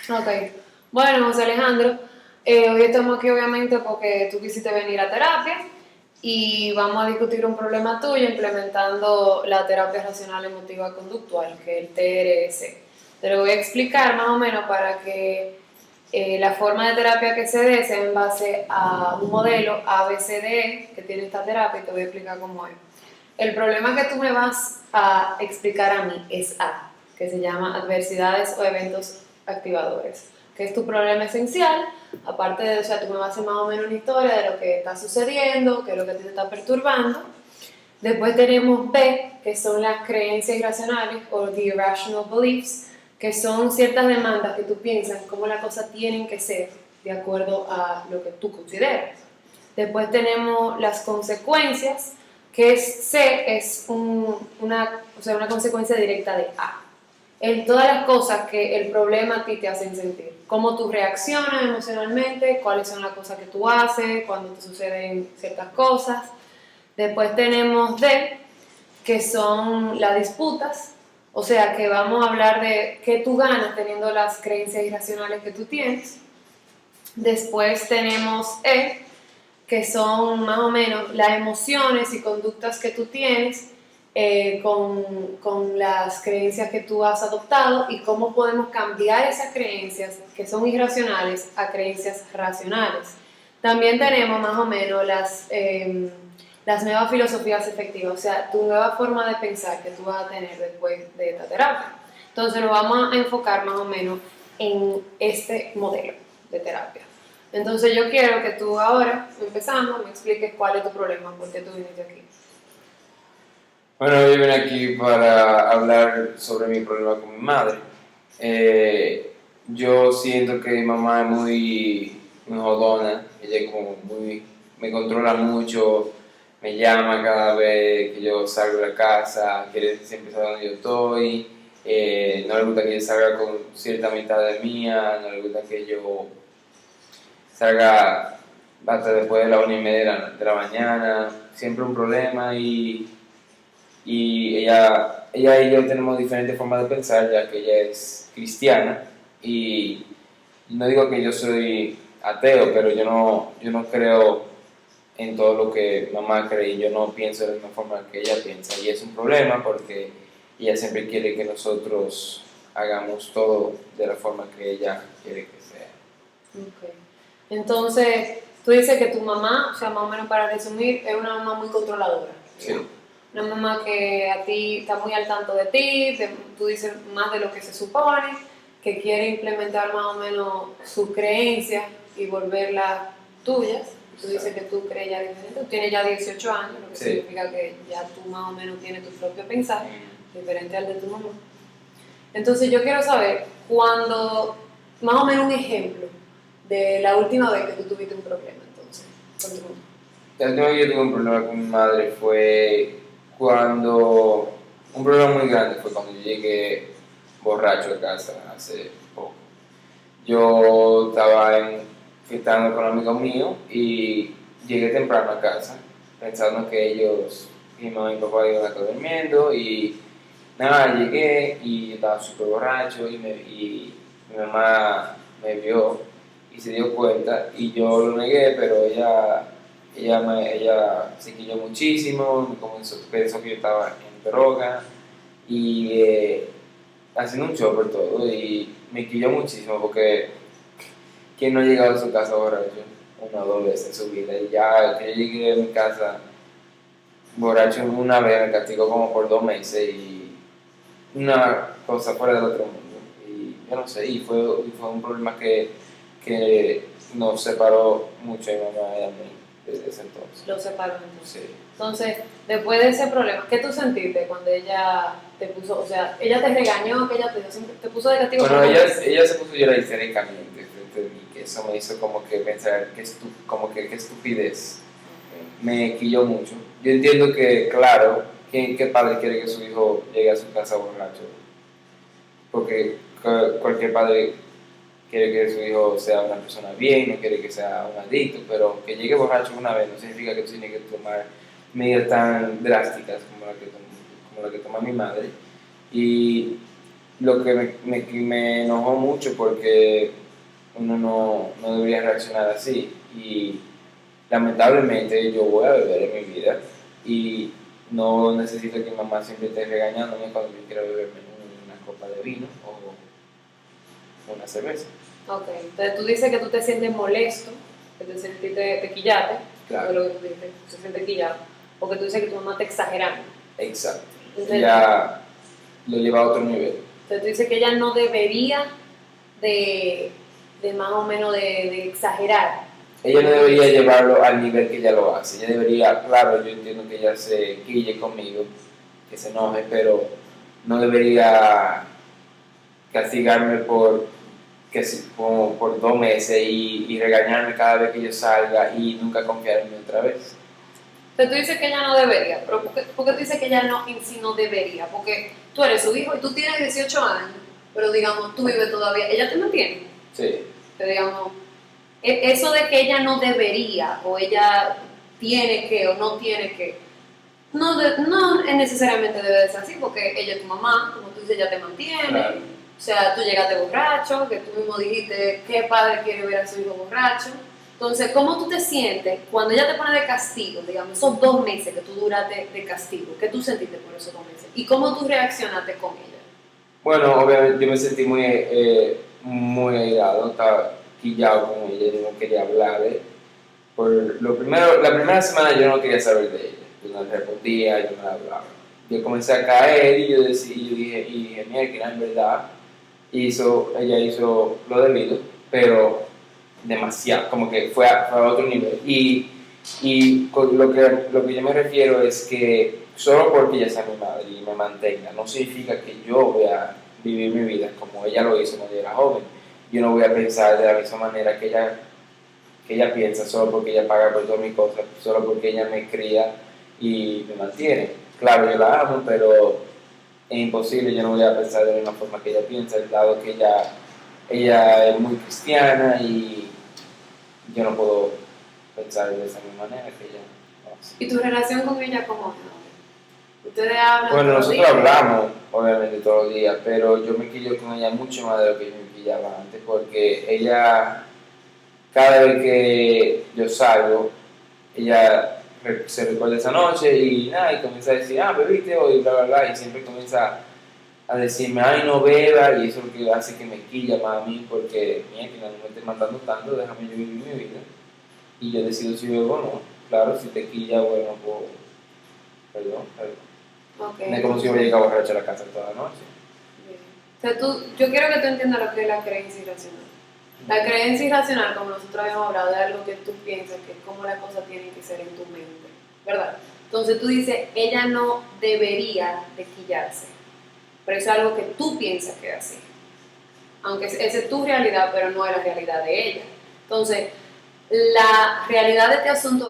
Ok. Bueno, José Alejandro, hoy estamos aquí obviamente porque tú quisiste venir a terapia y vamos a discutir un problema tuyo implementando la terapia racional emotiva conductual, que es el TRS. Te lo voy a explicar más o menos para que la forma de terapia que se dé sea en base a un modelo ABCDE que tiene esta terapia y te voy a explicar cómo es. El problema que tú me vas a explicar a mí es A, que se llama adversidades o eventos activadores, que es tu problema esencial. Aparte de, o sea, tú me vas a hacer más o menos una historia de lo que está sucediendo, qué es lo que te está perturbando. Después tenemos B, que son las creencias irracionales o the irrational beliefs, que son ciertas demandas que tú piensas cómo las cosas tienen que ser de acuerdo a lo que tú consideras. Después tenemos las consecuencias, que es C, es una consecuencia directa de A. En todas las cosas que el problema a ti te hacen sentir. Cómo tú reaccionas emocionalmente, cuáles son las cosas que tú haces, cuando te suceden ciertas cosas. Después tenemos D, que son las disputas, o sea que vamos a hablar de qué tú ganas teniendo las creencias irracionales que tú tienes. Después tenemos E, que son más o menos las emociones y conductas que tú tienes con las creencias que tú has adoptado y cómo podemos cambiar esas creencias que son irracionales a creencias racionales. También tenemos más o menos las nuevas filosofías efectivas, o sea, tu nueva forma de pensar que tú vas a tener después de esta terapia. Entonces nos vamos a enfocar más o menos en este modelo de terapia. Entonces yo quiero que tú ahora, empezando, me expliques cuál es tu problema, por qué tú viniste aquí. Bueno, yo vine aquí para hablar sobre mi problema con mi madre. Yo siento que mi mamá es muy jodona, ella es como me controla mucho, me llama cada vez que yo salgo de la casa, quiere siempre saber dónde yo estoy, no le gusta que yo salga con cierta mitad de mía, no le gusta que yo salga hasta después de la 1:30 de la mañana, siempre un problema y ella y yo tenemos diferentes formas de pensar, ya que ella es cristiana y no digo que yo soy ateo, pero yo no creo en todo lo que mamá cree y yo no pienso de la misma forma que ella piensa y es un problema porque ella siempre quiere que nosotros hagamos todo de la forma que ella quiere que sea. Okay. Entonces, tú dices que tu mamá, o sea, más o menos para resumir, es una mamá muy controladora. Sí. Una mamá que a ti está muy al tanto de ti, tú dices más de lo que se supone, que quiere implementar más o menos sus creencias y volverlas tuyas. Tú dices que tú crees ya diferente, tú tienes ya 18 años, lo que Sí. significa que ya tú más o menos tienes tu propio pensar, diferente al de tu mamá. Entonces yo quiero saber, cuando, más o menos un ejemplo de la última vez que tú tuviste un problema, entonces, con tu mamá. La última vez que yo tuve un problema con mi madre fue cuando, un problema muy grande fue cuando yo llegué borracho a casa hace poco. Yo estaba fiestando con amigos míos y llegué temprano a casa pensando que mi mamá y mi papá iban a estar durmiendo y nada, llegué y yo estaba súper borracho y mi mamá me vio y se dio cuenta y yo lo negué, pero ella se quilló muchísimo, pensó que yo estaba en droga y haciendo un show por todo y me quilló muchísimo porque ¿quién no ha llegado a su casa borracho una o dos veces en su vida? Y ya que yo llegué a mi casa borracho una vez me castigó como por 2 meses y una cosa fuera del otro mundo. Y yo no sé, y fue un problema que nos separó mucho mi mamá y a mí desde ese entonces. Lo separó entonces. Sí. Entonces, después de ese problema, ¿qué tú sentiste cuando ella te puso, o sea, ella te regañó, que ella te puso de castigo? Bueno, ella se puso a llorar histéricamente frente a mí, que eso me hizo como que pensar como que qué estupidez. Me quilló mucho. Yo entiendo que, claro, ¿qué padre quiere que su hijo llegue a su casa borracho? Porque cualquier padre quiere que su hijo sea una persona bien, no quiere que sea un adicto, pero que llegue borracho una vez no significa que tú tienes que tomar medidas tan drásticas como la que toma mi madre. Y lo que me enojó mucho porque uno no debería reaccionar así. Y lamentablemente yo voy a beber en mi vida y no necesito que mi mamá siempre esté regañándome cuando yo quiero beberme una copa de vino o una cerveza. Ok, entonces tú dices que tú te sientes molesto, que te sentiste, te quillaste, Claro. de lo que tú dices, se siente quillado, porque tú dices que tu mamá está exagerando. Exacto. Entonces, Ya lo lleva a otro nivel. entonces tú dices que ella no debería de más o menos de exagerar. Ella no debería llevarlo al nivel que ella lo hace. Ella debería, claro, yo entiendo que ella se quille conmigo, que se enoje, pero no debería castigarme como por 2 meses y regañarme cada vez que yo salga y nunca confiar en mí otra vez. Entonces tú dices que ella no debería, pero ¿por qué tú dices que ella no, en sí no debería? Porque tú eres su hijo y tú tienes 18 años, pero digamos, tú vives todavía, ella te mantiene. Sí. Pero digamos, eso de que ella no debería, o ella tiene que, o no tiene que, no necesariamente debe de ser así, porque ella es tu mamá, como tú dices, ella te mantiene. Claro. O sea, tú llegaste borracho, que tú mismo dijiste, ¿qué padre quiere ver a su hijo borracho? Entonces, ¿cómo tú te sientes cuando ella te pone de castigo, digamos, esos 2 meses que tú duraste de castigo? ¿Qué tú sentiste por esos 2 meses? ¿Y cómo tú reaccionaste con ella? Bueno, obviamente yo me sentí muy airado, estaba quillado con ella, yo no quería hablarle. La primera semana yo no quería saber de ella, yo no le respondía, yo no le hablaba. Yo comencé a caer y yo dije, mira, que en verdad ella hizo lo debido, pero demasiado, como que fue a otro nivel. Y con lo que yo me refiero es que solo porque ella sea mi madre y me mantenga, no significa que yo voy a vivir mi vida como ella lo hizo cuando yo era joven. Yo no voy a pensar de la misma manera que ella piensa, solo porque ella paga por todas mis cosas, solo porque ella me cría y me mantiene. Claro, yo la amo, pero es imposible, yo no voy a pensar de la misma forma que ella piensa, dado que ella es muy cristiana y yo no puedo pensar de esa misma manera que ella lo hace. ¿Y tu relación con ella cómo es? ¿Ustedes hablan Bueno, todos los nosotros días? hablamos, obviamente, todos los días, pero yo me quillo con ella mucho más de lo que yo me quillaba antes, porque ella, cada vez que yo salgo, ella se recuerda esa noche y nada, y comienza a decir, bebiste hoy, bla, bla, bla, y siempre comienza a decirme, ay, no beba, y eso es lo que hace que me quilla más a mí, porque, mira, que no me estés matando tanto, déjame yo vivir mi vida, y yo decido si bebo o no. Claro, si te quilla, bueno, pues, perdón. Okay, No es como si yo me llegara borracho a la casa toda la noche. bien. O sea, yo quiero que tú entiendas lo que es la creencia irracional. La creencia irracional, como nosotros habíamos hablado, es algo que tú piensas que es como las cosas tienen que ser en tu mente, ¿verdad? Entonces tú dices, ella no debería de quillarse, pero eso es algo que tú piensas que es así. Aunque esa es tu realidad, pero no es la realidad de ella. Entonces, la realidad de este asunto